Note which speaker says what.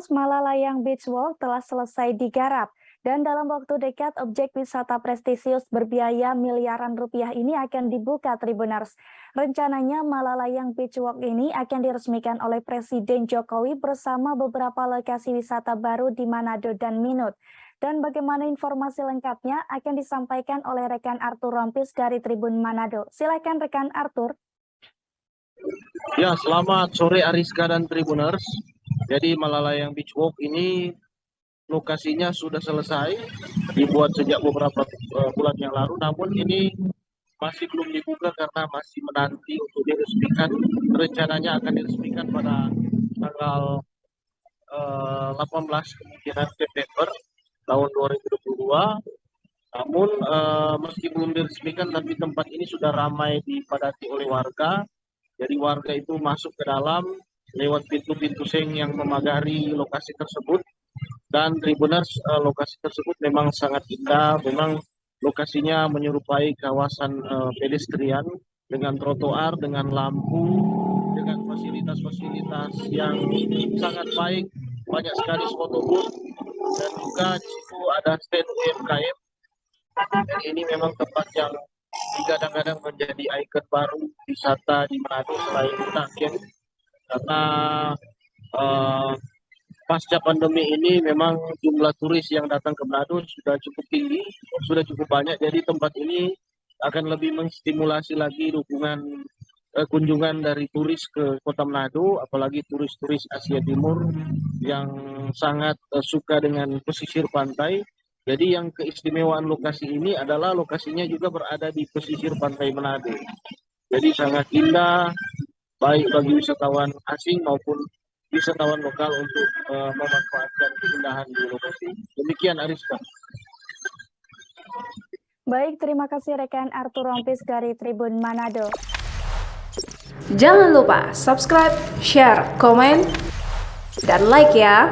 Speaker 1: Malalayang Beach Walk telah selesai digarap dan dalam waktu dekat objek wisata prestisius berbiaya miliaran rupiah ini akan dibuka Tribuners. Rencananya Malalayang Beach Walk ini akan diresmikan oleh Presiden Jokowi bersama beberapa lokasi wisata baru di Manado dan Minut. Dan bagaimana informasi lengkapnya akan disampaikan oleh rekan Arthur Rompis dari Tribun Manado. Silakan rekan Arthur.
Speaker 2: Ya, selamat sore Ariska dan Tribuners. Jadi Malalayang Beach Walk ini lokasinya sudah selesai dibuat sejak beberapa bulan yang lalu, namun ini masih belum dibuka karena masih menanti untuk diresmikan. Rencananya akan diresmikan pada tanggal 18 kemungkinan September tahun 2022. Namun meski belum diresmikan, tapi tempat ini sudah ramai dipadati oleh warga. Jadi warga itu masuk ke dalam lewat pintu-pintu seng yang memagari lokasi tersebut. Dan Tribuners, lokasi tersebut memang sangat indah. Memang lokasinya menyerupai kawasan pedestrian dengan trotoar, dengan lampu, dengan fasilitas-fasilitas yang sangat baik. Banyak sekali foto booth dan juga di situ ada stand UMKM. Dan ini memang tempat yang kadang-kadang menjadi ikon baru wisata di Manado selain Taken, karena pasca pandemi ini memang jumlah turis yang datang ke Manado sudah cukup tinggi, sudah cukup banyak. Jadi tempat ini akan lebih menstimulasi lagi dukungan kunjungan dari turis ke Kota Manado, apalagi turis-turis Asia Timur yang sangat suka dengan pesisir pantai. Jadi yang keistimewaan lokasi ini adalah lokasinya juga berada di pesisir pantai Manado. Jadi sangat indah, baik bagi wisatawan asing maupun wisatawan lokal untuk memanfaatkan keindahan di lokasi. Demikian Ariska.
Speaker 1: Baik, terima kasih rekan Arthur Rompis dari Tribun Manado.
Speaker 3: Jangan lupa subscribe, share, komen, dan like ya.